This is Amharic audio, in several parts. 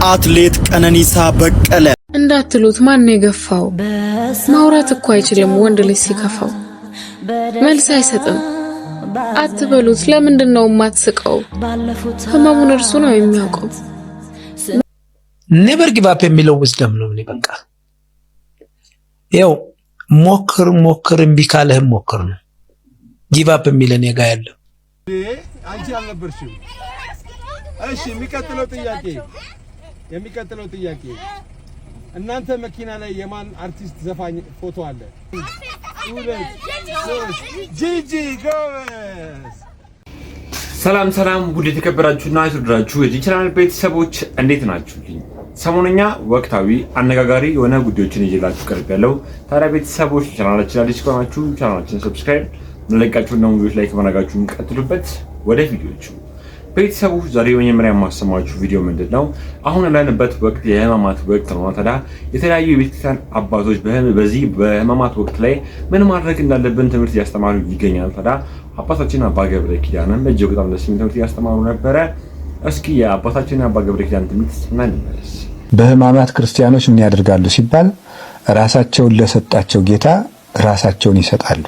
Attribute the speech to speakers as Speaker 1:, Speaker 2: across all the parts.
Speaker 1: አትሌት ቀነኒሳ በቀለ
Speaker 2: እንዳትሉት ማን የገፋው ማውራት እኮ አይችልም ወንድ ልጅ ሲከፋው መልስ አይሰጥም አትበሉት ለምንድነው ማትስቀው ህመሙን እርሱ ነው የሚያውቀው
Speaker 3: ኔቨር ጊቭ አፕ የሚለው wisdom ነው እኔ በቃ ያው ሞክር እምቢ ካለህም ሞክር ነው ጊቭ አፕ የሚለው እኔ ጋር ያለው
Speaker 4: አንቺ አልነበርሽም እሺ የሚቀጥለው ጥያቄ እናንተ መኪና ላይ የማን አርቲስት ዘፋኝ ፎቶ አለ ጂጂ ጎበዝ
Speaker 5: ሰላም ውድ የተከበራችሁና የተወደዳችሁ የዚህ ቻናል ቤተሰቦች እንዴት ናችሁልኝ? ሰሞኑኛ ወቅታዊ አነጋጋሪ የሆነ ጉዳዮችን ይዤላችሁ ቀርቤያለሁ። ታዲያ ቤተሰቦች ቻናላችን አዲስ ከሆናችሁ ቻናላችንን ሰብስክራይብ ለለቃችሁ ነው ቪዲዮዎች ላይክ ማድረጋችሁን ቀጥሉበት። ወደ ቪዲዮቹ ቤተሰቦች ዛሬ የመጀመሪያ የማሰማችሁ ቪዲዮ ምንድነው? አሁን ያለንበት ወቅት የህማማት ወቅት ነው። ታዲያ የተለያዩ የቤተክርስቲያን አባቶች በዚህ በህማማት ወቅት ላይ ምን ማድረግ እንዳለብን ትምህርት እያስተማሩ ይገኛል። ታዲያ አባታችን አባ ገብረ ኪዳንም እጅግ በጣም ደስ የሚል ትምህርት እያስተማሩ ነበረ። እስኪ የአባታችን አባ ገብረ ኪዳን ትምህርት እንመልከት።
Speaker 6: በህማማት ክርስቲያኖች ምን ያደርጋሉ ሲባል ራሳቸውን ለሰጣቸው ጌታ ራሳቸውን ይሰጣሉ።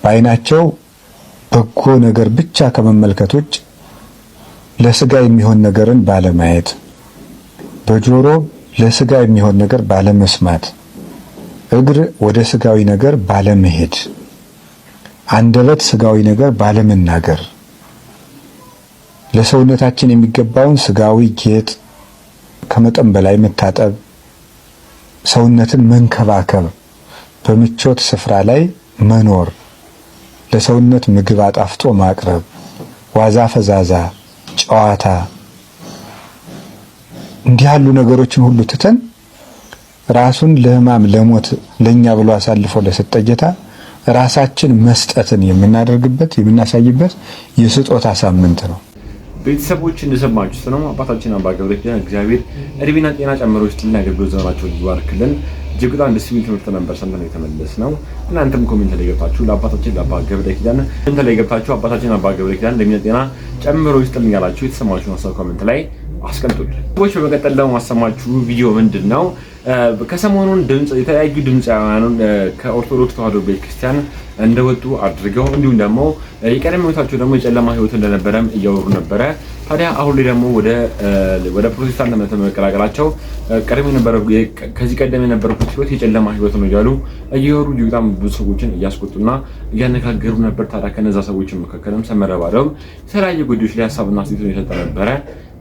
Speaker 6: በአይናቸው በጎ ነገር ብቻ ከመመልከት ውጭ ለስጋ የሚሆን ነገርን ባለማየት፣ በጆሮ ለስጋ የሚሆን ነገር ባለመስማት፣ እግር ወደ ስጋዊ ነገር ባለመሄድ፣ አንደበት ስጋዊ ነገር ባለመናገር፣ ለሰውነታችን የሚገባውን ስጋዊ ጌጥ ከመጠን በላይ መታጠብ፣ ሰውነትን መንከባከብ፣ በምቾት ስፍራ ላይ መኖር፣ ለሰውነት ምግብ አጣፍጦ ማቅረብ፣ ዋዛ ፈዛዛ ጨዋታ፣ እንዲህ ያሉ ነገሮችን ሁሉ ትተን ራሱን ለህማም ለሞት ለኛ ብሎ አሳልፎ ለሰጠ ጌታ ራሳችን መስጠትን የምናደርግበት የምናሳይበት የስጦታ ሳምንት ነው።
Speaker 5: ቤተሰቦች እንደሰማችሁት ነው አባታችን አባ ገብረ ኪዳን እግዚአብሔር እድሜና ጤና ጨምሮ ይስጥልን፣ አገልግሎት ዘመናቸውን ይባርክልን። እጅግ በጣም ደስ የሚል ትምህርት ነበር ሰምተን የተመለስነው። እናንተም ኮሜንት ላይ ገብታችሁ ለአባታችን ለአባ ገብረ ኪዳን ኮሜንት ላይ ገብታችሁ አባታችን አባ ገብረ ኪዳን እድሜና ጤና ጨምሮ ይስጥልን ያላችሁ የተሰማችሁን ሀሳብ ኮሜንት ላይ አስቀምጡልን። ሰዎች በመቀጠል ደግሞ ማሰማችሁ ቪዲዮ ምንድነው? ከሰሞኑን የተለያዩ ድምጻውያኑን ከኦርቶዶክስ ተዋሕዶ ቤተክርስቲያን እንደወጡ አድርገው እንዲሁም ደግሞ የቀደም ህይወታቸው ደግሞ የጨለማ ህይወት እንደነበረም እያወሩ ነበረ። ታዲያ አሁን ላይ ደግሞ ወደ ፕሮቴስታንት እምነት መቀላቀላቸው ከዚህ ቀደም የነበረው ህይወት የጨለማ ህይወት ነው እያሉ እየወሩ በጣም ብዙ ሰዎችን እያስቆጡና እያነጋገሩ ነበር። ታዲያ ከነዛ ሰዎች መካከልም ሰመረባለው የተለያዩ ጉዳዮች ላይ ሀሳብና አስተያየት የሰጠ ነበረ።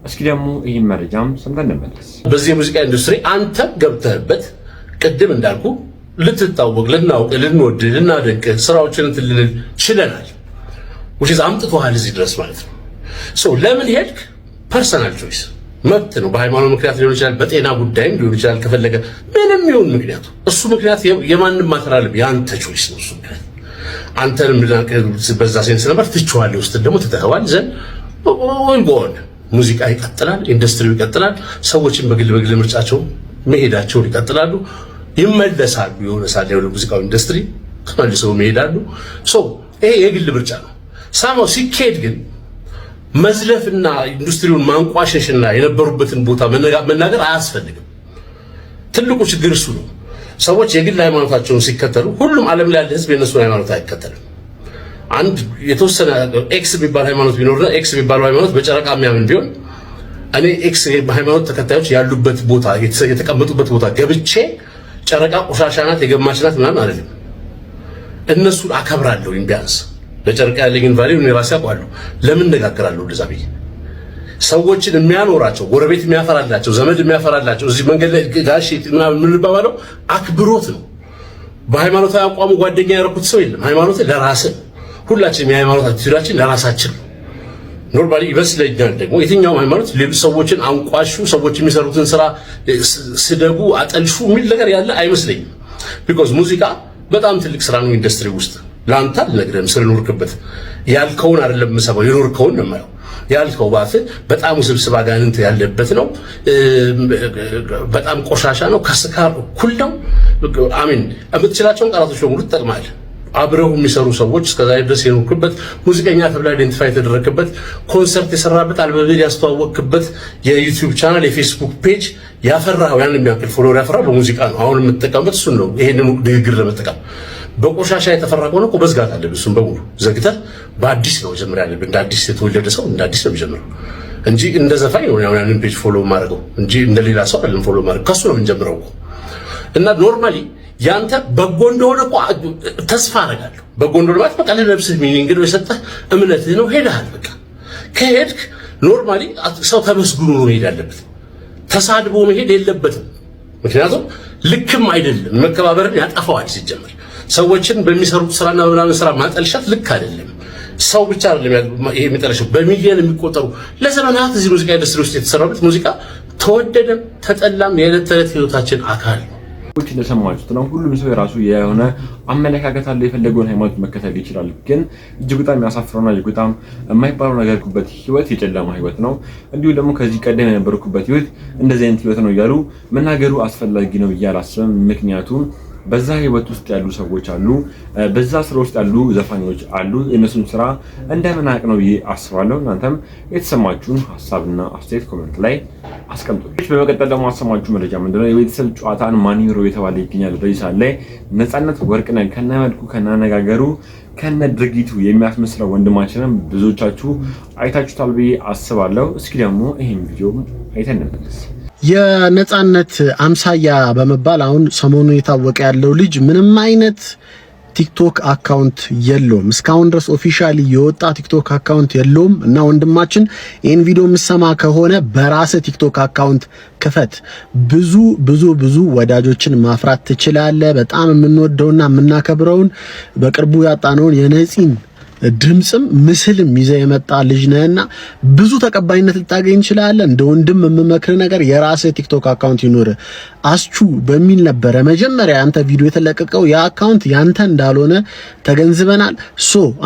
Speaker 5: እስኪ ደግሞ ይህን መረጃም ሰምተን እንመለስ።
Speaker 7: በዚህ የሙዚቃ ኢንዱስትሪ አንተ ገብተህበት ቅድም እንዳልኩ ልትታወቅ ልናውቅ ልንወድ ልናደንቅ ስራዎችን ልንል ችለናል። which is አምጥቶሃል እዚህ ድረስ ማለት ነው። ለምን ሄድክ? ፐርሰናል ቾይስ መብት ነው። በሃይማኖት ምክንያት ሊሆን ይችላል፣ በጤና ጉዳይም ሊሆን ይችላል። ከፈለገ ምንም ይሁን ምክንያቱ እሱ ምክንያት የማንም ማተራልም ያንተ ቾይስ ነው። እሱ ምክንያት አንተንም በዛ ሴንስ ነበር ትችዋለህ ውስጥ ደግሞ ትተኸዋል ዘንድ ወይ ጎን ሙዚቃ ይቀጥላል፣ ኢንዱስትሪው ይቀጥላል። ሰዎችን በግል ምርጫቸው መሄዳቸውን ይቀጥላሉ፣ ይመለሳሉ። የሆነ ሳለ ያለው ሙዚቃው ኢንዱስትሪ ተመልሰው ይሄዳሉ። ይሄ የግል ምርጫ ነው። ሳማው ሲኬድ ግን መዝለፍና ኢንዱስትሪውን ማንቋሸሽና የነበሩበትን ቦታ መናገር አያስፈልግም። ትልቁ ችግር እሱ ነው። ሰዎች የግል ሃይማኖታቸውን ሲከተሉ ሁሉም ዓለም ላይ ያለ ህዝብ የነሱን ሃይማኖት አይከተልም። አንድ የተወሰነ ኤክስ የሚባል ሃይማኖት ቢኖርና ኤክስ የሚባለው ሃይማኖት በጨረቃ የሚያምን ቢሆን እኔ ኤክስ ሃይማኖት ተከታዮች ያሉበት ቦታ የተቀመጡበት ቦታ ገብቼ ጨረቃ ቆሻሻ ናት የገማች ናት ምናምን አይደለም። እነሱን አከብራለሁ። ቢያንስ ለጨረቃ ያለኝን ቫልዩ እኔ ራሴ አውቃለሁ። ለምን እነጋገራለሁ? እንደዛ ብዬ ሰዎችን የሚያኖራቸው ጎረቤት የሚያፈራላቸው ዘመድ የሚያፈራላቸው እዚህ መንገድ ላይ ጋሽ ምናምን የምንባባለው አክብሮት ነው። በሃይማኖታዊ አቋሙ ጓደኛ ያደረኩት ሰው የለም። ሃይማኖት ለራስህ ሁላችንም የሃይማኖት አትችላችን ለራሳችን ኖርማሊ ይመስለኛል። ደግሞ የትኛውም ሃይማኖት ሌሎች ሰዎችን አንቋሹ ሰዎች የሚሰሩትን ስራ ስደቡ አጠልሹ የሚል ነገር ያለ አይመስለኝም። ቢኮዝ ሙዚቃ በጣም ትልቅ ስራ ነው ኢንዱስትሪ ውስጥ። ላንተ አልነግርህም ስለኖርክበት ያልከውን አይደለም የምሰማው የኖርከውን ነው የማየው። ያልከው ባፍ በጣም ውስብስብ አጋንንት ያለበት ነው። በጣም ቆሻሻ ነው። ከስካር እኩል ነው። አሚን የምትችላቸውን ቃላቶች በሙሉ ትጠቅማለህ። አብረው የሚሰሩ ሰዎች እስከዛሬ ድረስ የኖርክበት ሙዚቀኛ ተብላ አይደንቲፋይ የተደረክበት ኮንሰርት የሰራበት አልበም ያስተዋወቅበት የዩቲዩብ ቻናል የፌስቡክ ፔጅ ያፈራው ያን የሚያክል ፎሎወር ያፈራው በሙዚቃ ነው። አሁን የምትጠቀምበት እሱን ነው። ይሄንን ንግግር ለመጠቀም በቆሻሻ የተፈራ ከሆነ እኮ መዝጋት አለብህ። እሱን በሙሉ ዘግተህ በአዲስ ነው ጀምር ያለብህ። እንደ አዲስ የተወለደ ሰው እንደ አዲስ ነው የሚጀምረው እንጂ እንደ ዘፋኝ ነው ያንን ፔጅ ፎሎ ማድረገው እንጂ እንደሌላ ሰው አይደለም ፎሎ ማድረግ። ከሱ ነው የምንጀምረው እኮ እና ኖርማሊ ያንተ በጎ እንደሆነ እኮ ተስፋ አደርጋለሁ። በጎ እንደሆነ ማለት በቃ ለነፍስህ ሚኒንግ ነው የሰጠህ እምነትህ ነው። ሄደሃል። በቃ ከሄድክ ኖርማሊ ሰው ተመስግኖ ነው መሄድ ያለበት፣ ተሳድቦ መሄድ የለበትም። ምክንያቱም ልክም አይደለም። መከባበርን ያጠፋዋል። ሲጀመር ሰዎችን በሚሰሩት ስራና በምናምን ስራ ማጠልሻት ልክ አይደለም። ሰው ብቻ አይደለም ይሄ የሚጠለሸው፣ በሚሊዮን የሚቆጠሩ ለዘመናት እዚህ ሙዚቃ ኢንዱስትሪ ውስጥ የተሰራበት ሙዚቃ ተወደደም ተጠላም የዕለት ተዕለት ህይወታችን አካል ነው።
Speaker 5: ሰዎች እንደሰማችሁት ነው። ሁሉም ሰው የራሱ የሆነ አመለካከት አለ። የፈለገውን ሃይማኖት መከተል ይችላል። ግን እጅግ በጣም የሚያሳፍረውና እጅግ በጣም የማይባለው ነገር ኩበት ህይወት የጨለማ ህይወት ነው። እንዲሁም ደግሞ ከዚህ ቀደም የነበርኩበት ህይወት እንደዚህ አይነት ህይወት ነው እያሉ መናገሩ አስፈላጊ ነው ብዬ አላስብም። ምክንያቱም በዛ ህይወት ውስጥ ያሉ ሰዎች አሉ፣ በዛ ስራ ውስጥ ያሉ ዘፋኞች አሉ። የእነሱን ስራ እንደምናቅ ነው ብዬ አስባለሁ። እናንተም የተሰማችሁን ሀሳብና አስተያየት ኮሜንት ላይ አስቀምጡ። በመቀጠል ደግሞ አሰማችሁ መረጃ ምንድነው? የቤተሰብ ጨዋታን ማን ይምረው የተባለ ይገኛል። በዚህ ሰዓት ላይ ነፃነት ወርቅነህ ከነመልኩ ከነነጋገሩ ከነ ድርጊቱ የሚያስመስለው ወንድማችንን ብዙዎቻችሁ አይታችሁታል ብዬ አስባለሁ። እስኪ ደግሞ ይሄን ቪዲዮ አይተን እንመለስ።
Speaker 8: የነፃነት አምሳያ በመባል አሁን ሰሞኑን የታወቀ ያለው ልጅ ምንም አይነት ቲክቶክ አካውንት የለውም። እስካሁን ድረስ ኦፊሻሊ የወጣ ቲክቶክ አካውንት የለውም እና ወንድማችን ይህን ቪዲዮ የምሰማ ከሆነ በራስ ቲክቶክ አካውንት ክፈት። ብዙ ወዳጆችን ማፍራት ትችላለህ። በጣም የምንወደውና የምናከብረውን በቅርቡ ያጣነውን የነፂን ድምጽም ምስልም ይዘህ የመጣ ልጅ ነህና ብዙ ተቀባይነት ልታገኝ ትችላለህ። እንደ ወንድም የምመክር ነገር የራስህ ቲክቶክ አካውንት ይኖር። አስቹ በሚል ነበረ መጀመሪያ ያንተ ቪዲዮ የተለቀቀው። ያ አካውንት ያንተ እንዳልሆነ ተገንዝበናል።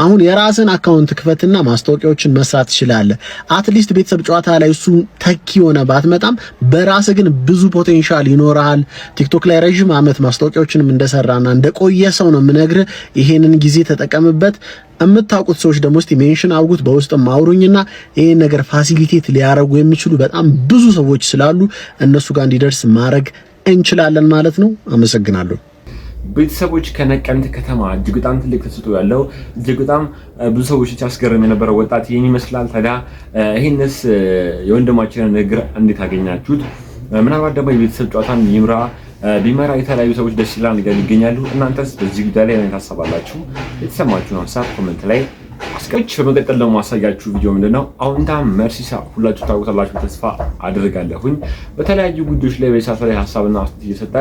Speaker 8: አሁን የራስን አካውንት ክፈትና ማስታወቂያዎችን መስራት ትችላለህ። አትሊስት ቤተሰብ ጨዋታ ላይ እሱ ተኪ ሆነ ባትመጣም በራስህ ግን ብዙ ፖቴንሻል ይኖርሃል። ቲክቶክ ላይ ረጅም ዓመት ማስታወቂያዎችንም እንደሰራና እንደቆየ ሰው ነው የምነግርህ። ይሄንን ጊዜ ተጠቀምበት። የምታውቁት ሰዎች ደግሞ እስቲ ሜንሽን አውጉት፣ በውስጥም አውሩኝና ይሄን ነገር ፋሲሊቴት ሊያረጉ የሚችሉ በጣም ብዙ ሰዎች ስላሉ እነሱ ጋር እንዲደርስ ማድረግ እንችላለን ማለት ነው። አመሰግናለሁ።
Speaker 5: ቤተሰቦች ከነቀምት ከተማ እጅግ በጣም ትልቅ ተሰጥኦ ያለው እጅግ በጣም ብዙ ሰዎች ሲያስገርም የነበረው ወጣት ይሄን ይመስላል። ታዲያ ይሄንስ የወንድማችንን ንግግር እንዴት አገኛችሁት? ምናልባት ደግሞ የቤተሰብ ጨዋታን ይምራ ቢመራ የተለያዩ ሰዎች ደስ ይላል ነገር ይገኛሉ። እናንተስ በዚህ ጉዳይ ላይ ምን ታስባላችሁ? የተሰማችሁን ሀሳብ ኮሜንት ላይ አስቀምጡ። በመቀጠል ደግሞ ማሳያችሁ ቪዲዮ ምንድነው? አሁንታ መርሲሳ ሁላችሁ ታውቁታላችሁ ተስፋ አድርጋለሁኝ። በተለያዩ ጉዳዮች ላይ በሳሳ ላይ ሀሳብና አስተያየት እየሰጠ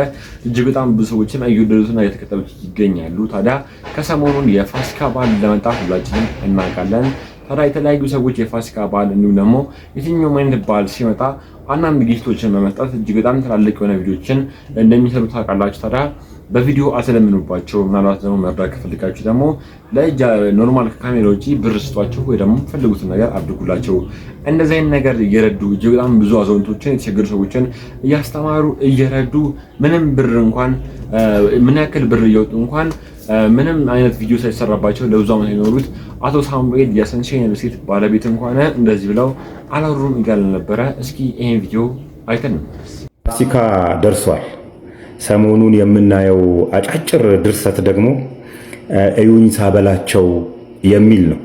Speaker 5: እጅግ በጣም ብዙ ሰዎችን እየወደዱትና እየተከተሉት ይገኛሉ። ታዲያ ከሰሞኑን የፋሲካ በዓል ለመጣ ሁላችንም እናውቃለን። ታዲያ የተለያዩ ሰዎች የፋሲካ በዓል እንዲሁም ደግሞ የትኛውም አይነት በዓል ሲመጣ አንዳንድ ጊፍቶችን በመስጠት እጅግ በጣም ትላልቅ የሆነ ቪዲዮችን እንደሚሰሩ ታውቃላችሁ። ታዲያ በቪዲዮ አስለምኑባቸው። ምናልባት ደግሞ መርዳት ከፈልጋችሁ ደግሞ ለእጃ ኖርማል ከካሜራ ውጪ ብር ስጧቸው ወይ ደግሞ ፈልጉትን ነገር አድርጉላቸው። እንደዚህ አይነት ነገር እየረዱ እጅግ በጣም ብዙ አዛውንቶችን የተቸገሩ ሰዎችን እያስተማሩ እየረዱ ምንም ብር እንኳን ምን ያክል ብር እየወጡ እንኳን ምንም አይነት ቪዲዮ ሳይሰራባቸው ለብዙ ዓመት የኖሩት አቶ ሳሙኤል የሰንሻይን ሪልስቴት ባለቤት እንኳን እንደዚህ ብለው አላወሩም እያለ ነበረ። እስኪ ይሄን ቪዲዮ አይተን
Speaker 9: ፋሲካ ደርሷል። ሰሞኑን የምናየው አጫጭር ድርሰት ደግሞ እዩኝ ሳበላቸው የሚል ነው።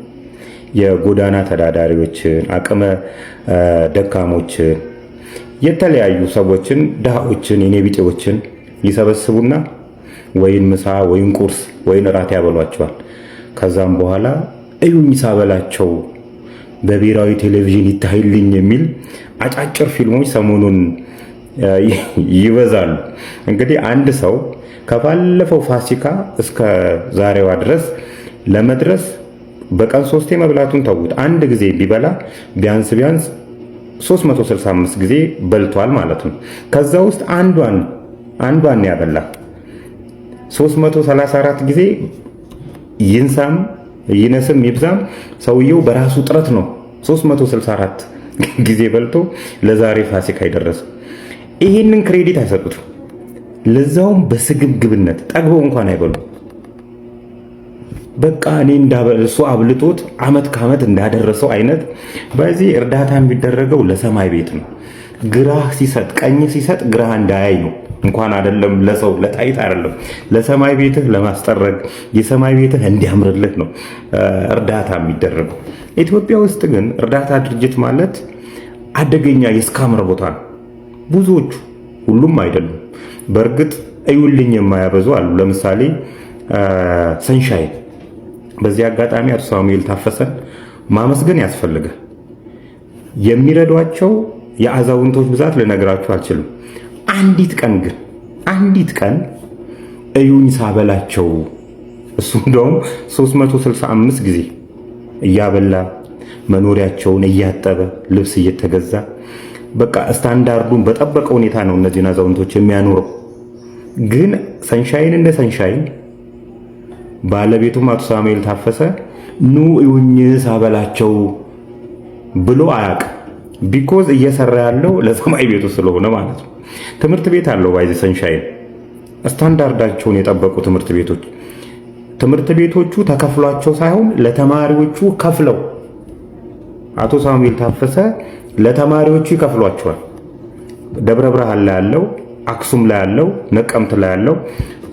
Speaker 9: የጎዳና ተዳዳሪዎችን፣ አቅመ ደካሞችን፣ የተለያዩ ሰዎችን፣ ድሃዎችን፣ የኔ ቢጤዎችን ይሰበስቡና ወይን ምሳ ወይን ቁርስ ወይን እራት ያበሏቸዋል። ከዛም በኋላ እዩኝ ሳበላቸው በብሔራዊ ቴሌቪዥን ይታይልኝ የሚል አጫጭር ፊልሞች ሰሞኑን ይበዛሉ። እንግዲህ አንድ ሰው ከባለፈው ፋሲካ እስከ ዛሬዋ ድረስ ለመድረስ በቀን 3 መብላቱን ተውት፣ አንድ ጊዜ ቢበላ ቢያንስ 365 ጊዜ በልቷል ማለት ነው። ከዛ ውስጥ አንዷን ያበላ 334 ጊዜ ይንሳም ይነስም ይብዛም ሰውየው በራሱ ጥረት ነው 364 ጊዜ በልቶ ለዛሬ ፋሲካ ይደረሰ። ይሄንን ክሬዲት አይሰጡትም። ለዛውም በስግብግብነት ጠግበው እንኳን አይበሉ። በቃ እኔ እንዳበልሱ አብልጦት አመት ከአመት እንዳደረሰው አይነት በዚህ እርዳታ የሚደረገው ለሰማይ ቤት ነው። ግራህ ሲሰጥ ቀኝ ሲሰጥ ግራህ እንዳያይ ነው። እንኳን አይደለም ለሰው ለጣይት አይደለም ለሰማይ ቤትህ ለማስጠረግ የሰማይ ቤትህ እንዲያምርልህ ነው እርዳታ የሚደረገው። ኢትዮጵያ ውስጥ ግን እርዳታ ድርጅት ማለት አደገኛ የስካመር ቦታ ነው። ብዙዎቹ ሁሉም አይደሉም። በእርግጥ እዩልኝ የማያበዙ አሉ። ለምሳሌ ሰንሻይን። በዚህ አጋጣሚ አቶ ሳሙኤል ታፈሰን ማመስገን ያስፈልጋል። የሚረዷቸው የአዛውንቶች ብዛት ልነግራችሁ አልችልም። አንዲት ቀን እዩኝ ሳበላቸው እሱ እንደውም 365 ጊዜ እያበላ መኖሪያቸውን እያጠበ ልብስ እየተገዛ በቃ ስታንዳርዱን በጠበቀ ሁኔታ ነው እነዚህን አዛውንቶች የሚያኖረው። ግን ሰንሻይን እንደ ሰንሻይን ባለቤቱም አቶ ሳሙኤል ታፈሰ ኑ እዩኝ ሳበላቸው ብሎ አያውቅም። ቢኮዝ እየሰራ ያለው ለሰማይ ቤቱ ስለሆነ ማለት ነው። ትምህርት ቤት አለው ባይዚ ሰንሻይን ስታንዳርዳቸውን የጠበቁ ትምህርት ቤቶቹ ተከፍሏቸው ሳይሆን ለተማሪዎቹ ከፍለው አቶ ሳሙኤል ታፈሰ ለተማሪዎቹ ይከፍሏቸዋል። ደብረ ብርሃን ላይ ያለው፣ አክሱም ላይ ያለው፣ ነቀምት ላይ ያለው፣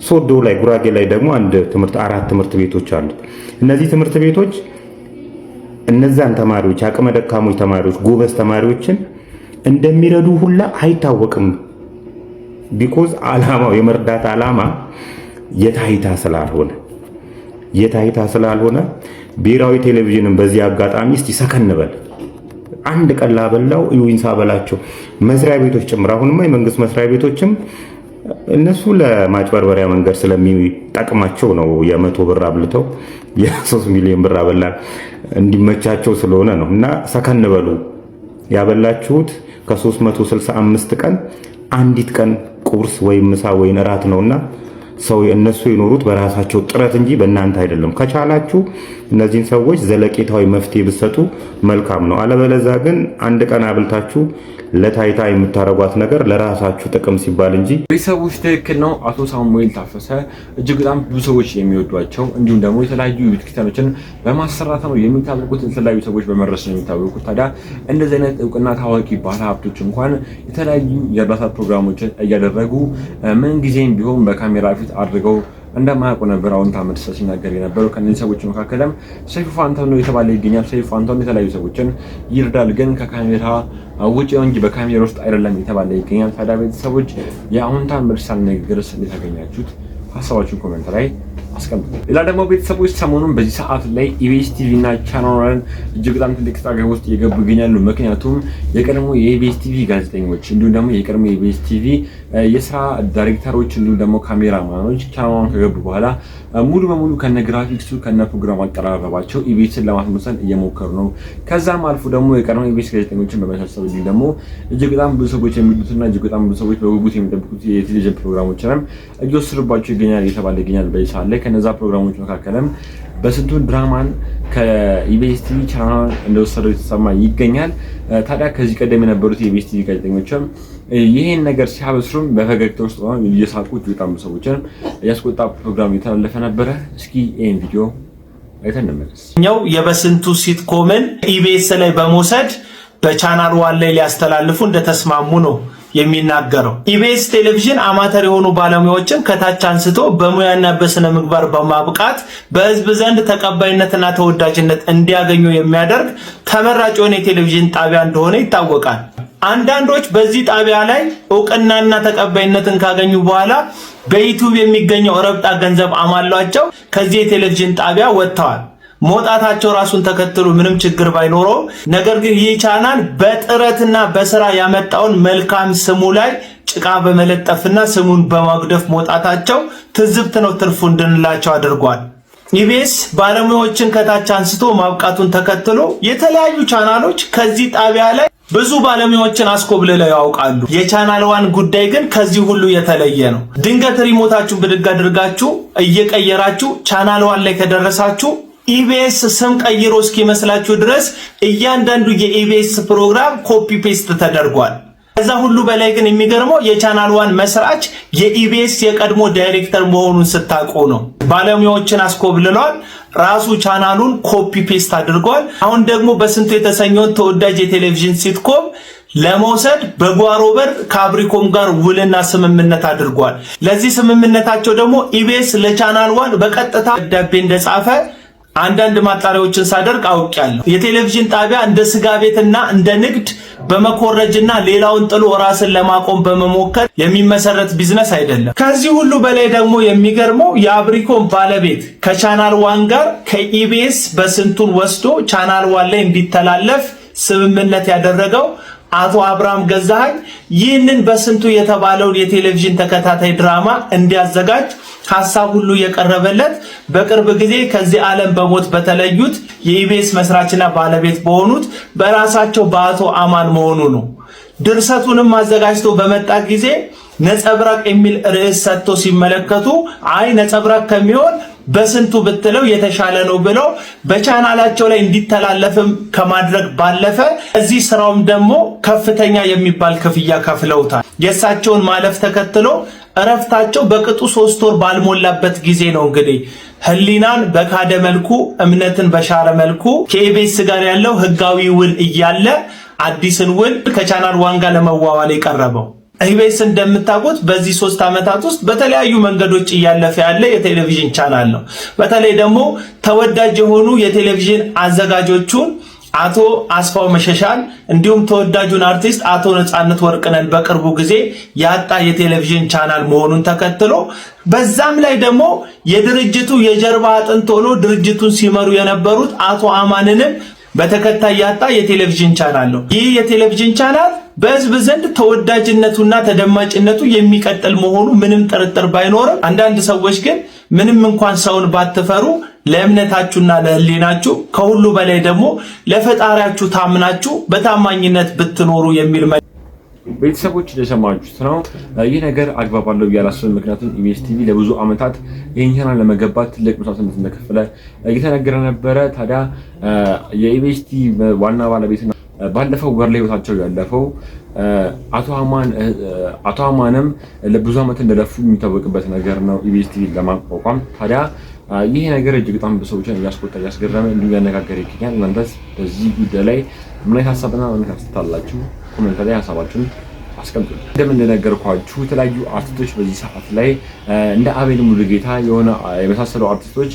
Speaker 9: ሶዶ ላይ ጉራጌ ላይ ደግሞ አራት ትምህርት ቤቶች አሉ። እነዚህ ትምህርት ቤቶች እነዛን ተማሪዎች አቅመ ደካሞች ተማሪዎች ጎበዝ ተማሪዎችን እንደሚረዱ ሁላ አይታወቅም። ቢኮዝ ዓላማው የመርዳት ዓላማ የታይታ ስላልሆነ ብሔራዊ ቴሌቪዥንን በዚህ አጋጣሚ እስቲ ሰከንበል አንድ ቀን ላበላው እዩኝ ሳበላቸው መስሪያ ቤቶች ጭምር አሁንማ የመንግስት መስሪያ ቤቶችም እነሱ ለማጭበርበሪያ መንገድ ስለሚጠቅማቸው ነው የ100 ብር አብልተው የ3 ሚሊዮን ብር አበላን እንዲመቻቸው ስለሆነ ነው። እና ሰከንበሉ ያበላችሁት ከ365 ቀን አንዲት ቀን ቁርስ ወይ ምሳ ወይ እራት ነውና ሰው እነሱ የኖሩት በራሳቸው ጥረት እንጂ በእናንተ አይደለም። ከቻላችሁ እነዚህን ሰዎች ዘለቄታዊ መፍትሄ ብትሰጡ መልካም ነው። አለበለዚያ ግን አንድ ቀን አብልታችሁ ለታይታ የምታረጓት ነገር ለራሳችሁ ጥቅም ሲባል እንጂ
Speaker 5: ቤተሰቦች ትክክል ነው። አቶ ሳሙኤል ታፈሰ እጅግ በጣም ብዙ ሰዎች የሚወዷቸው እንዲሁም ደግሞ የተለያዩ ቤተክርስቲያኖችን በማሰራት ነው የሚታወቁት። የተለያዩ ሰዎች በመድረስ ነው የሚታወቁት። ታዲያ እንደዚህ አይነት እውቅና ታዋቂ ባለ ሀብቶች እንኳን የተለያዩ የእርዳታ ፕሮግራሞችን እያደረጉ ምን ጊዜም ቢሆን በካሜራ ፊት አድርገው እንደማያውቁ ነበር አሁን ታመድ ሲናገር የነበረው። ከነዚህ ሰዎች መካከልም ሰይፉ ፋንታሁን የተባለ ይገኛል። ሰይፉ ፋንታሁን የተለያዩ ሰዎችን ይርዳል፣ ግን ከካሜራ ውጭ ነው እንጂ በካሜራ ውስጥ አይደለም የተባለ ይገኛል። ታዲያ ቤተሰቦች የአሁን ታመድ ንግግርስ እንዴት አገኛችሁት? ሀሳባችሁን ኮሜንት ላይ አስቀምጡ። ሌላ ደግሞ ቤተሰቦች ሰሞኑን በዚህ ሰዓት ላይ ኢቢኤስ ቲቪ እና ቻናል እጅግ በጣም ትልቅ ጣቢያ ውስጥ እየገቡ ይገኛሉ። ምክንያቱም የቀድሞ የኢቢኤስ ቲቪ ጋዜጠኞች እንዲሁም ደግሞ የቀድሞ የኢቢኤስ ቲቪ የስራ ዳይሬክተሮች እንዲሁም ደግሞ ካሜራማኖች ቻናሉን ከገቡ በኋላ ሙሉ በሙሉ ከነ ግራፊክሱ ከነ ፕሮግራም አቀራረባቸው ኢቢኤስን ለማስመሰል እየሞከሩ ነው። ከዛም አልፎ ደግሞ የቀድሞ ኢቢኤስ ጋዜጠኞችን በመሰብሰብ እንዲሁም ደግሞ እጅግ በጣም ብዙ ሰዎች የሚሉትና እጅግ በጣም ብዙ ሰዎች በጉጉት የሚጠብቁት የቴሌቪዥን ፕሮግራሞችንም እየወሰዱባቸው ይገኛል እየተባለ ይገኛል። በዚህ ሰዓት ላይ ከነዛ ፕሮግራሞች መካከልም በስንቱን ድራማን ከኢቢኤስ ቲቪ ቻናል እንደወሰደው የተሰማ ይገኛል። ታዲያ ከዚህ ቀደም የነበሩት የኢቢኤስ ቲቪ ጋዜጠኞችም ይሄን ነገር ሲያበስሩም በፈገግታ ውስጥ ሆነው እየሳቁ በጣም ሰዎችን ያስቆጣ ፕሮግራም እየተላለፈ ነበረ። እስኪ ይሄን ቪዲዮ አይተን እንመለስ።
Speaker 3: ኛው የበስንቱ ሲትኮምን ኢቢኤስ ላይ በመውሰድ በቻናል ዋን ላይ ሊያስተላልፉ እንደተስማሙ ነው የሚናገረው። ኢቢኤስ ቴሌቪዥን አማተር የሆኑ ባለሙያዎችን ከታች አንስቶ በሙያና በስነ ምግባር በማብቃት በህዝብ ዘንድ ተቀባይነትና ተወዳጅነት እንዲያገኙ የሚያደርግ ተመራጭ የሆነ የቴሌቪዥን ጣቢያ እንደሆነ ይታወቃል። አንዳንዶች በዚህ ጣቢያ ላይ እውቅናና ተቀባይነትን ካገኙ በኋላ በዩቲዩብ የሚገኘው ረብጣ ገንዘብ አማሏቸው ከዚህ የቴሌቪዥን ጣቢያ ወጥተዋል። መውጣታቸው ራሱን ተከትሎ ምንም ችግር ባይኖረው፣ ነገር ግን ይህ ቻናል በጥረትና በስራ ያመጣውን መልካም ስሙ ላይ ጭቃ በመለጠፍና ስሙን በማጉደፍ መውጣታቸው ትዝብት ነው ትርፉ እንድንላቸው አድርጓል። ኢቢኤስ ባለሙያዎችን ከታች አንስቶ ማብቃቱን ተከትሎ የተለያዩ ቻናሎች ከዚህ ጣቢያ ላይ ብዙ ባለሙያዎችን አስኮብልለው ያውቃሉ። የቻናል ዋን ጉዳይ ግን ከዚህ ሁሉ የተለየ ነው። ድንገት ሪሞታችሁን ብድግ አድርጋችሁ እየቀየራችሁ ቻናል ዋን ላይ ከደረሳችሁ ኢቢኤስ ስም ቀይሮ እስኪመስላችሁ ድረስ እያንዳንዱ የኢቢኤስ ፕሮግራም ኮፒ ፔስት ተደርጓል። ከዛ ሁሉ በላይ ግን የሚገርመው የቻናል ዋን መስራች የኢቢኤስ የቀድሞ ዳይሬክተር መሆኑን ስታውቁ ነው። ባለሙያዎችን አስኮብልሏል። ራሱ ቻናሉን ኮፒ ፔስት አድርጓል። አሁን ደግሞ በስንቱ የተሰኘውን ተወዳጅ የቴሌቪዥን ሲትኮም ለመውሰድ በጓሮ በር ከአብሪኮም ጋር ውልና ስምምነት አድርጓል። ለዚህ ስምምነታቸው ደግሞ ኢቢኤስ ለቻናል ዋን በቀጥታ ደብዳቤ እንደጻፈ አንዳንድ ማጣሪያዎችን ሳደርግ አውቄያለሁ። የቴሌቪዥን ጣቢያ እንደ ስጋ ቤትና እንደ ንግድ በመኮረጅና ሌላውን ጥሎ ራስን ለማቆም በመሞከር የሚመሰረት ቢዝነስ አይደለም። ከዚህ ሁሉ በላይ ደግሞ የሚገርመው የአብሪኮም ባለቤት ከቻናል ዋን ጋር ከኢቢኤስ በስንቱን ወስዶ ቻናል ዋን ላይ እንዲተላለፍ ስምምነት ያደረገው አቶ አብርሃም ገዛኸኝ ይህንን በስንቱ የተባለውን የቴሌቪዥን ተከታታይ ድራማ እንዲያዘጋጅ ሐሳብ ሁሉ የቀረበለት በቅርብ ጊዜ ከዚህ ዓለም በሞት በተለዩት የኢቢኤስ መስራችና ባለቤት በሆኑት በራሳቸው በአቶ አማን መሆኑ ነው። ድርሰቱንም አዘጋጅቶ በመጣ ጊዜ ነጸብራቅ የሚል ርዕስ ሰጥቶ ሲመለከቱ አይ ነጸብራቅ ከሚሆን በስንቱ ብትለው የተሻለ ነው ብለው በቻናላቸው ላይ እንዲተላለፍም ከማድረግ ባለፈ እዚህ ስራውም ደግሞ ከፍተኛ የሚባል ክፍያ ከፍለውታል። የእሳቸውን ማለፍ ተከትሎ እረፍታቸው በቅጡ 3 ወር ባልሞላበት ጊዜ ነው እንግዲህ ህሊናን በካደ መልኩ እምነትን በሻረ መልኩ ከኢቢኤስ ጋር ያለው ህጋዊ ውል እያለ አዲስን ውል ከቻናል ዋን ጋር ለመዋዋል የቀረበው። ኢቢኤስ እንደምታውቁት በዚህ 3 ዓመታት ውስጥ በተለያዩ መንገዶች እያለፈ ያለ የቴሌቪዥን ቻናል ነው። በተለይ ደግሞ ተወዳጅ የሆኑ የቴሌቪዥን አዘጋጆቹን አቶ አስፋው መሸሻን እንዲሁም ተወዳጁን አርቲስት አቶ ነጻነት ወርቅነን በቅርቡ ጊዜ ያጣ የቴሌቪዥን ቻናል መሆኑን ተከትሎ በዛም ላይ ደግሞ የድርጅቱ የጀርባ አጥንት ሆኖ ድርጅቱን ሲመሩ የነበሩት አቶ አማንንም በተከታይ ያጣ የቴሌቪዥን ቻናል ነው። ይህ የቴሌቪዥን ቻናል በህዝብ ዘንድ ተወዳጅነቱና ተደማጭነቱ የሚቀጥል መሆኑ ምንም ጥርጥር ባይኖርም አንዳንድ ሰዎች ግን ምንም እንኳን ሰውን ባትፈሩ ለእምነታችሁና ለህሊናችሁ ከሁሉ በላይ ደግሞ ለፈጣሪያችሁ ታምናችሁ በታማኝነት ብትኖሩ የሚል
Speaker 5: ቤተሰቦች እንደሰማችሁት ነው። ይህ ነገር አግባብ አለው ያላሰብን። ምክንያቱም ኢቢኤስ ቲቪ ለብዙ ዓመታት ይህን ቻናል ለመገንባት ትልቅ መስዋዕትነት እንደከፈለ እየተነገረ ነበረ። ታዲያ የኢቢኤስ ቲቪ ዋና ባለቤትና ባለፈው ወር ላይ ህይወታቸው ያለፈው አቶ አማንም ለብዙ ዓመት እንደለፉ የሚታወቅበት ነገር ነው ኢቢኤስ ቲቪ ለማቋቋም። ታዲያ ይሄ ነገር እጅግ በጣም ብዙዎችን እያስቆጣ እያስገረመ እንዲሁ ያነጋገረ ይገኛል። እናንተስ በዚህ ጉዳይ ላይ ምን አይነት ሀሳብና ምን አስተያየታችሁ? ኮሜንት ላይ ሀሳባችሁን አስቀምጡ። እንደምንነገርኳችሁ የተለያዩ አርቲስቶች በዚህ ሰዓት ላይ እንደ አቤል ሙሉጌታ የሆነ የመሳሰሉ አርቲስቶች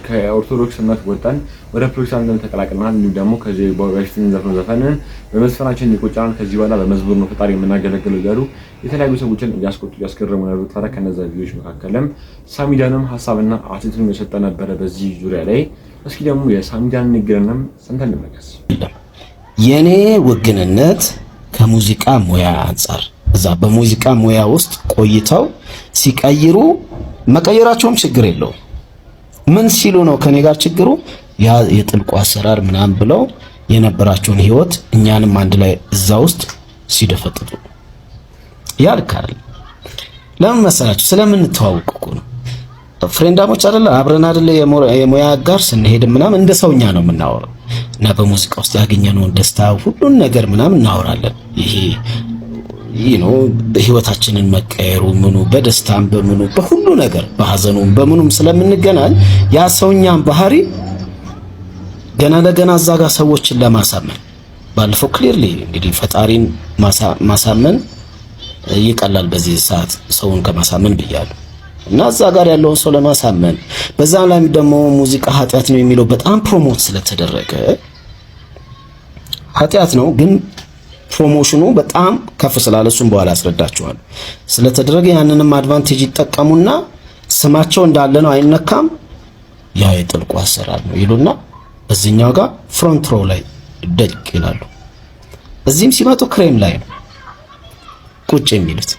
Speaker 5: ከኦርቶዶክስነት ወጣን ወደ ፕሮቴስታንት ተቀላቅለናል። እንዲሁም ደግሞ ከዚህ በፊት ዘፈንን በመዝፈናችን ይቆጫናል፣ ከዚህ በኋላ በመዝሙር ነው ፈጣሪ የምናገለግለው እያሉ የተለያዩ ሰዎችን እያስቆጡ እያስገረሙ ነው። ታዲያ ከነዛ ቪዲዮዎች መካከልም ሳሚዳንም ሀሳብና አስተያየቱን የሰጠ ነበረ በዚህ ዙሪያ ላይ። እስኪ ደግሞ የሳሚዳን ንግግርንም ሰምተን እንመለስ።
Speaker 10: የኔ ውግንነት ከሙዚቃ ሙያ አንፃር እዛ በሙዚቃ ሙያ ውስጥ ቆይተው ሲቀይሩ መቀየራቸውም ችግር የለው። ምን ሲሉ ነው ከኔ ጋር ችግሩ? ያ የጥልቁ አሰራር ምናምን ብለው የነበራቸውን ህይወት እኛንም አንድ ላይ እዛ ውስጥ ሲደፈጥጡ ያልካል። ለምን መሰላችሁ? ስለምንተዋወቅ እኮ ነው። ፍሬንዳሞች አይደለ? አብረን አይደለ? የሙያ ጋር ስንሄድ ምናምን እንደ ሰውኛ ነው የምናወራው እና በሙዚቃ ውስጥ ያገኘነውን ደስታ ሁሉን ነገር ምናምን እናወራለን። ይሄ ነው ህይወታችንን መቀየሩ ምኑ በደስታም በምኑ በሁሉ ነገር በሐዘኑም በምኑም ስለምንገናኝ ያ ሰውኛን ባህሪ ገና ለገና እዛ ጋር ሰዎችን ለማሳመን ባለፈው ክሊርሊ እንግዲህ ፈጣሪን ማሳመን ይቀላል በዚህ ሰዓት ሰውን ከማሳመን ብያለሁ እና እዛ ጋር ያለውን ሰው ለማሳመን በዛ ላይ ደግሞ ሙዚቃ ኃጢአት ነው የሚለው በጣም ፕሮሞት ስለተደረገ ኃጢአት ነው ግን ፕሮሞሽኑ በጣም ከፍ ስላለ እሱን በኋላ አስረዳቸዋለሁ ስለተደረገ ያንንም አድቫንቴጅ ይጠቀሙና ስማቸው እንዳለ ነው አይነካም ያ የጥልቁ አሰራር ነው ይሉና በዚህኛው ጋር ፍሮንት ሮ ላይ ደቅ ይላሉ። እዚህም ሲመጡ ክሬም ላይ ነው ቁጭ የሚሉት።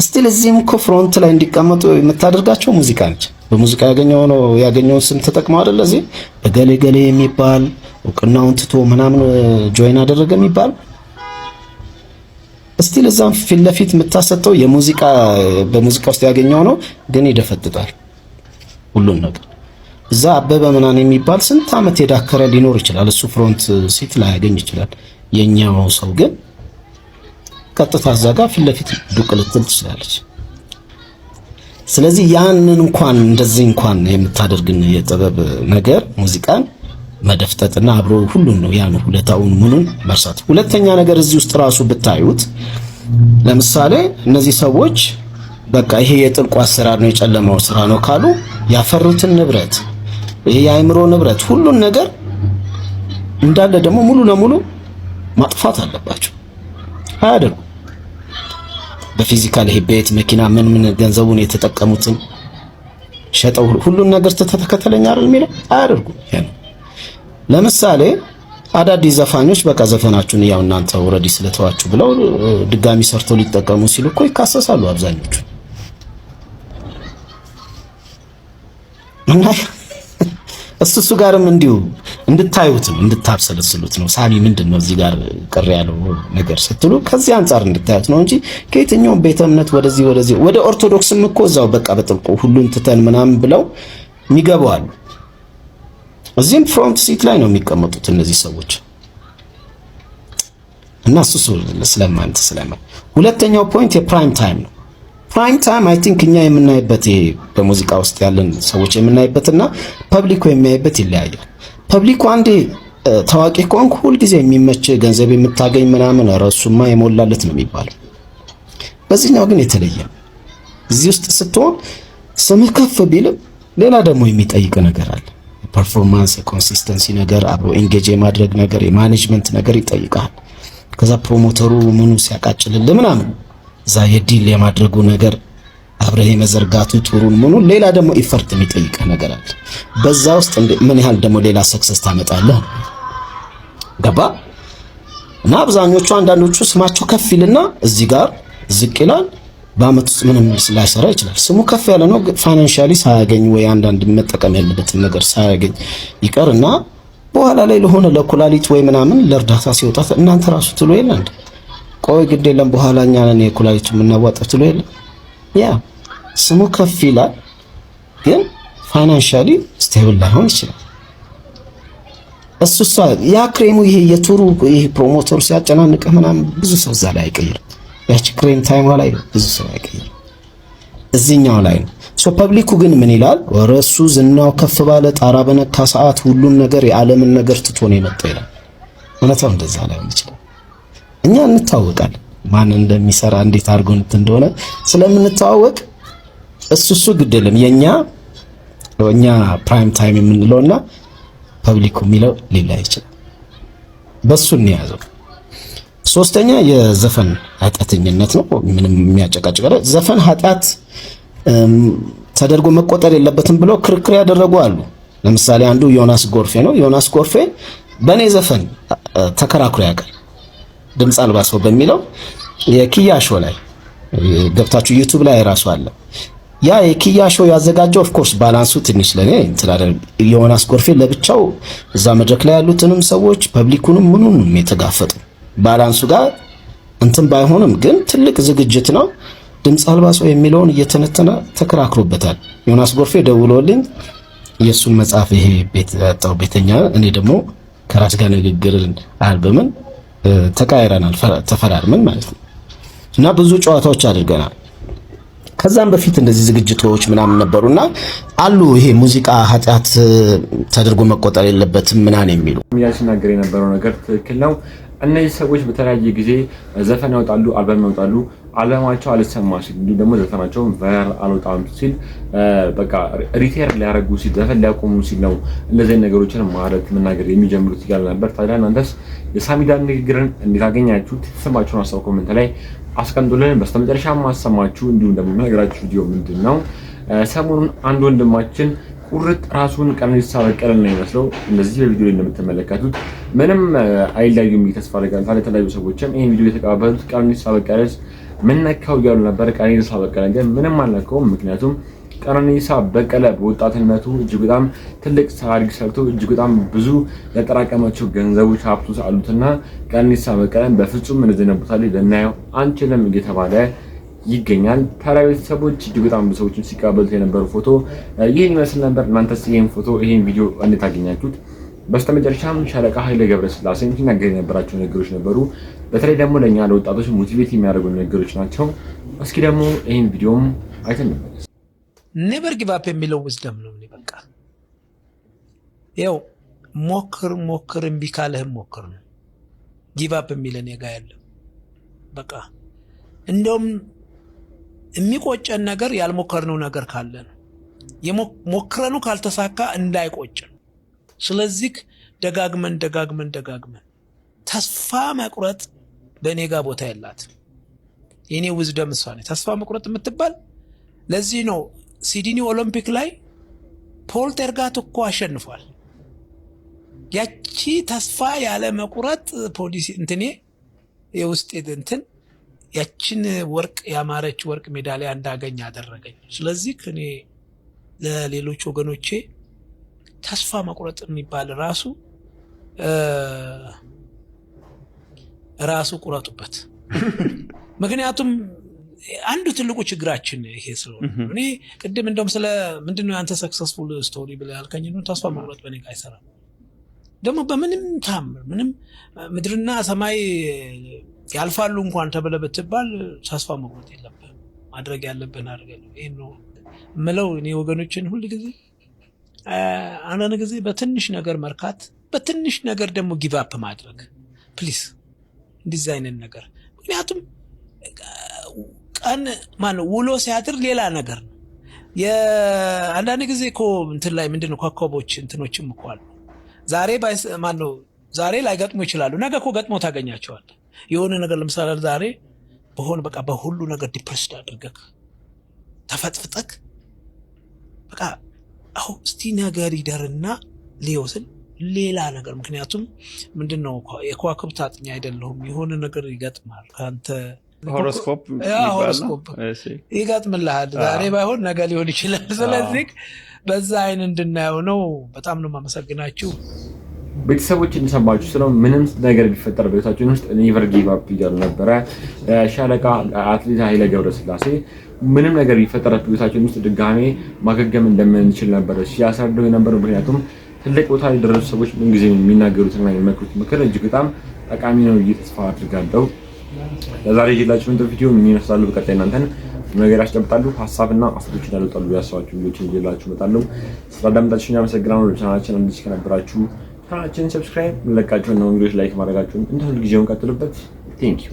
Speaker 10: እስቲል እዚህም እኮ ፍሮንት ላይ እንዲቀመጡ የምታደርጋቸው ሙዚቃ ነች። በሙዚቃ ያገኘውን ስም ተጠቅመው አይደል እዚህ በገሌ ገሌ የሚባል እውቅናውን ትቶ ምናምን ጆይን አደረገ የሚባል እስቲል እዛም ፊት ለፊት የምታሰጠው የሙዚቃ በሙዚቃ ውስጥ ያገኘው ነው ግን ይደፈጥጣል ሁሉን ነገር። እዛ አበበ ምናምን የሚባል ስንት ዓመት የዳከረ ሊኖር ይችላል። እሱ ፍሮንት ሲት ላይ ያገኝ ይችላል። የኛው ሰው ግን ቀጥታ እዛ ጋር ፊት ለፊት ዱቅ ልትል ትችላለች። ስለዚህ ያንን እንኳን እንደዚህ እንኳን የምታደርግን የጥበብ ነገር ሙዚቃን መደፍጠጥና አብሮ ሁሉን ነው ያን ሁለታውን ምኑን መርሳት። ሁለተኛ ነገር እዚህ ውስጥ ራሱ ብታዩት ለምሳሌ እነዚህ ሰዎች በቃ ይሄ የጥልቁ አሰራር ነው የጨለማው ስራ ነው ካሉ ያፈሩትን ንብረት ይሄ የአእምሮ ንብረት ሁሉን ነገር እንዳለ ደግሞ ሙሉ ለሙሉ ማጥፋት አለባቸው። አያደርጉ በፊዚካል ይሄ ቤት መኪና ምን ገንዘቡን የተጠቀሙትን ሸጠው ሁሉን ነገር ተተከተለኛ አይደል የሚለው አያደርጉ። ለምሳሌ አዳዲስ ዘፋኞች በቃ ዘፈናችሁን ያው እናንተ ኦሬዲ ስለተዋችሁ ብለው ድጋሚ ሰርተው ሊጠቀሙ ሲሉ እኮ ይካሰሳሉ አብዛኞቹ። እና እሱ ጋርም እንዲሁ እንድታዩት ነው እንድታብሰለስሉት ነው። ሳሚ ምንድነው እዚህ ጋር ቅር ያለው ነገር ስትሉ ከዚህ አንፃር እንድታዩት ነው እንጂ ከየትኛውም ቤተ እምነት ወደዚህ ወደ ኦርቶዶክስም እኮ እዛው በቃ በጥልቁ ሁሉን ትተን ምናምን ብለው የሚገባዋሉ። እዚህም ፍሮንት ሲት ላይ ነው የሚቀመጡት እነዚህ ሰዎች እና እሱ ስለማን ሁለተኛው ፖይንት የፕራይም ታይም ነው። ፕራይም ታይም አይ ቲንክ እኛ የምናይበት ይሄ በሙዚቃ ውስጥ ያለን ሰዎች የምናይበትና ፐብሊኩ የሚያይበት ይለያያል። ፐብሊኩ አንዴ ታዋቂ ከሆንክ ሁልጊዜ የሚመች ገንዘብ የምታገኝ ምናምን ራሱማ የሞላለት ነው የሚባለው። በዚህኛው ግን የተለየ ነው። እዚህ ውስጥ ስትሆን ስምህ ከፍ ቢልም ሌላ ደግሞ የሚጠይቅ ነገር አለ። ፐርፎርማንስ፣ የኮንሲስተንሲ ነገር፣ አብሮ ኤንጌጅ የማድረግ ነገር፣ የማኔጅመንት ነገር ይጠይቃል። ከዛ ፕሮሞተሩ ምኑ ሲያቃጭልልህ ምናምን እዛ የዲል የማድረጉ ነገር አብረህ የመዘርጋቱ ቱሩን ምኑ ሌላ ደግሞ ኢፈርት የሚጠይቅ ነገር አለ። በዛ ውስጥ ምን ያህል ደግሞ ሌላ ሰክሰስ ታመጣለህ ገባ እና አብዛኞቹ አንዳንዶቹ ስማቸው ከፍ ይልና እዚህ ጋር ዝቅ ይላል። በአመት ውስጥ ምንም ላይሰራ ይችላል። ስሙ ከፍ ያለ ነው ፋይናንሻሊ ሳያገኝ ወይ አንዳንድ መጠቀም ያለበትን ነገር ሳያገኝ ይቀርና በኋላ ላይ ለሆነ ለኩላሊት ወይ ምናምን ለእርዳታ ሲወጣ እናንተ ራሱ ትሎ የለ እንዴ ቆይ ግድ የለም በኋላ እኛ ነን የኩላሊቱ የምናዋጣው ትሎ የለ። ያ ስሙ ከፍ ይላል ግን ፋይናንሻሊ ስቴብል ላይሆን ይችላል። እሱሳ ያ ክሬሙ ይሄ የቱሩ ይሄ ፕሮሞተሩ ሲያጨናንቅ ምናምን ብዙ ሰው እዛ ላይ አይቀይርም። ያቺ ክሬም ታይም ላይ ብዙ ሰው አይቀይርም። እዚህኛው ላይ ነው። ሶ ፐብሊኩ ግን ምን ይላል? ወረሱ ዝናው ከፍ ባለ ጣራ በነካ ሰዓት ሁሉም ነገር የዓለምን ነገር ትቶ ነው የመጣ ይላል። እውነታው እንደዛ ላይሆን ይችላል። እኛ እንታወቃለን ማን እንደሚሰራ እንዴት አድርጎ እንደሆነ ስለምንታወቅ እሱ ግድ የለም የኛ ፕራይም ታይም የምንለውና ፐብሊኩ የሚለው ሌላ ይችላል። በሱ እንያዘው። ሶስተኛ የዘፈን ኃጢአተኝነት ነው። ምንም የሚያጨቃጭቅ አይደል። ዘፈን ኃጢአት ተደርጎ መቆጠር የለበትም ብለው ክርክር ያደረጉ አሉ። ለምሳሌ አንዱ ዮናስ ጎርፌ ነው። ዮናስ ጎርፌ በኔ ዘፈን ተከራክሮ ያውቃል። ድምጽ አልባ ሰው በሚለው የኪያ ሾው ላይ ገብታችሁ ዩቲዩብ ላይ ራሱ አለ። ያ የኪያ ሾው ያዘጋጀው ኦፍ ኮርስ ባላንሱ ትንሽ ለኔ እንትን ዮናስ ጎርፌ ለብቻው እዛ መድረክ ላይ ያሉትንም ሰዎች ፐብሊኩንም ምኑንም የተጋፈጡ ባላንሱ ጋር እንትን ባይሆንም ግን ትልቅ ዝግጅት ነው። ድምጽ አልባ ሰው የሚለውን እየተነተነ ተከራክሮበታል። ዮናስ ጎርፌ ደውሎልኝ የሱን መጽሐፍ ይሄ ቤት ያጣው ቤተኛ እኔ ደግሞ ከራስ ጋር ንግግር አልበምን ተቃይረናል ተፈራርመን ማለት ነው እና ብዙ ጨዋታዎች አድርገናል። ከዛም በፊት እንደዚህ ዝግጅቶች ምናምን ነበሩና አሉ ይሄ ሙዚቃ ኃጢአት ተደርጎ መቆጠር የለበትም ምናምን የሚሉ
Speaker 5: የሚያስናገር የነበረው ነገር ትክክል ነው። እነዚህ ሰዎች በተለያየ ጊዜ ዘፈን ያወጣሉ፣ አልበም ያወጣሉ። አልበማቸው አልሰማ ሲል እንዲሁ ደግሞ ዘፈናቸውን ቫይራል አልወጣም ሲል በቃ ሪቴር ሊያደርጉ ሲል ዘፈን ሊያቆሙ ሲል ነው እንደዚህ ነገሮችን ማለት መናገር የሚጀምሩት ይላል ነበር። ታዲያ እናንተስ የሳሚዳን ንግግርን እንዴት አገኛችሁት? ስማችሁን አሳው ኮሜንት ላይ አስቀምጡልን። በስተመጨረሻ ማሰማችሁ እንዲሁም ደግሞ ነገራችሁ ቪዲዮ ምንድነው? ሰሞኑን አንድ ወንድማችን ቁርጥ ራሱን ቀነኒሳ በቀለ ነው የሚመስለው። እንደዚህ በቪዲዮ ላይ እንደምትመለከቱት ምንም አይለዩም ተስፋ አደርጋለሁ። ታዲያ የተለያዩ ሰዎችም ይሄን ቪዲዮ የተቀባበሉት ቀነኒሳ በቀለስ ምን ነካው እያሉ ነበር። ቀነኒሳ በቀለ ግን ምንም አልነካውም። ምክንያቱም ቀነኒሳ በቀለ በወጣትነቱ እጅግ በጣም ትልቅ ታሪክ ሰርቶ እጅግ በጣም ብዙ ያጠራቀማቸው ገንዘቦች ሀብቶች አሉትና ቀነኒሳ በቀለን በፍጹም እንደዚህ ቦታ ላይ ልናየው አንችልም እየተባለ ይገኛል። ታዲያ ቤተሰቦች እጅግ በጣም ብዙ ሰዎችን ሲቀበሉት የነበረው ፎቶ ይህን ይመስል ነበር። እናንተስ ይህን ፎቶ ይህን ቪዲዮ እንዴት አገኛችሁት? በስተመጨረሻም ሻለቃ ኃይለ ገብረስላሴ ሲናገር የነበራቸው ነገሮች ነበሩ። በተለይ ደግሞ ለኛ ለወጣቶች ሞቲቬት የሚያደርጉ ነገሮች ናቸው። እስኪ ደግሞ ይሄን ቪዲዮም አይተን እንመለስ።
Speaker 11: ኔቨር ጊቭ አፕ የሚለው ዊዝደም ነው። በቃ ያው ሞክር እምቢ ካለህም ሞክር ነው። ጊቭ አፕ የሚለን የጋ ያለ በቃ እንደውም የሚቆጨን ነገር ያልሞከርነው ነገር ካለ ነው። የሞክረነው ካልተሳካ እንዳይቆጨን። ስለዚህ ደጋግመን ተስፋ መቁረጥ በእኔ ጋር ቦታ ያላት የኔ ዊዝደም እሷ ነች። ተስፋ መቁረጥ የምትባል ለዚህ ነው ሲድኒ ኦሎምፒክ ላይ ፖል ተርጋት እኮ አሸንፏል። ያቺ ተስፋ ያለ መቁረጥ ፖሊሲ እንትኔ የውስጥ እንትን ያችን ወርቅ ያማረች ወርቅ ሜዳሊያ እንዳገኝ አደረገኝ። ስለዚህ እኔ ለሌሎች ወገኖቼ ተስፋ መቁረጥ የሚባል ራሱ ቁረጡበት። ምክንያቱም አንዱ ትልቁ ችግራችን ይሄ ስለሆነ እኔ ቅድም እንደውም ስለ ምንድነው አንተ ሰክሰስፉል ስቶሪ ብለህ ያልከኝ ነው። ተስፋ መቁረጥ በእኔ ጋር አይሰራም። ደግሞ በምንም ታምር ምንም ምድርና ሰማይ ያልፋሉ እንኳን ተብለ ብትባል ተስፋ መቁረጥ የለብህም። ማድረግ ያለብህን አድርገህ ይሄን ነው ምለው። እኔ ወገኖችን ሁሉ ጊዜ አንዳንድ ጊዜ በትንሽ ነገር መርካት፣ በትንሽ ነገር ደግሞ ጊቭ አፕ ማድረግ ፕሊዝ። እንደዚህ አይነት ነገር ምክንያቱም ቀን ማነው ውሎ ሲያድር ሌላ ነገር ነው። አንዳንድ ጊዜ እኮ እንትን ላይ ምንድነው ኮከቦች እንትኖችም እኮ አሉ። ዛሬ ማነው ዛሬ ላይ ገጥሞ ይችላሉ፣ ነገ እኮ ገጥሞ ታገኛቸዋለህ። የሆነ ነገር ለምሳሌ ዛሬ በሆነ በቃ በሁሉ ነገር ዲፕሬስድ አድርገህ ተፈጥፍጠህ በቃ አው እስቲ ነገር ይደርና ሊወስን ሌላ ነገር። ምክንያቱም ምንድነው የከዋክብት አጥኛ አይደለሁም። የሆነ ነገር ይገጥማል ካንተ ሆሮስኮፕ ይገጥምልሃል። ዛሬ ባይሆን ነገ ሊሆን ይችላል። ስለዚህ በዛ አይን እንድናየው ነው። በጣም ነው የማመሰግናችሁ
Speaker 5: ቤተሰቦች። እንደሰማችሁ ስለ ምንም ነገር ቢፈጠር በቤታችን ውስጥ ኔቨር ጊቭ አፕ እያሉ ነበረ ሻለቃ አትሌት ኃይለ ገብረስላሴ። ምንም ነገር ቢፈጠር በቤታችን ውስጥ ድጋሜ ማገገም እንደምንችል ነበር ሲያሳደው የነበረው። ምክንያቱም ትልቅ ቦታ የደረሱ ሰዎች ምን ጊዜ የሚናገሩትና የሚመክሩት ምክር እጅግ በጣም ጠቃሚ ነው ብዬ ተስፋ አድርጋለሁ። ለዛሬ ይዤላችሁ እንደ ቪዲዮ ምን ይመስላል፣ በቀጣይ እናንተን ነገር ያስጨብጣሉ ሐሳብና አስተያየቶችን ያሉታሉ ያሳዋችሁ ቪዲዮችን ይዤላችሁ እመጣለሁ። ስለዳምጣችሁኝ አመሰግናለሁ። ቻናላችን እንዲህ ከነበራችሁ ቻናላችንን ሰብስክራይብ፣ ለቃችሁን ነው ቪዲዮዎች ላይክ ማድረጋችሁን እንደ ሁሉ ጊዜውን ቀጥሉበት። ቴንክ ዩ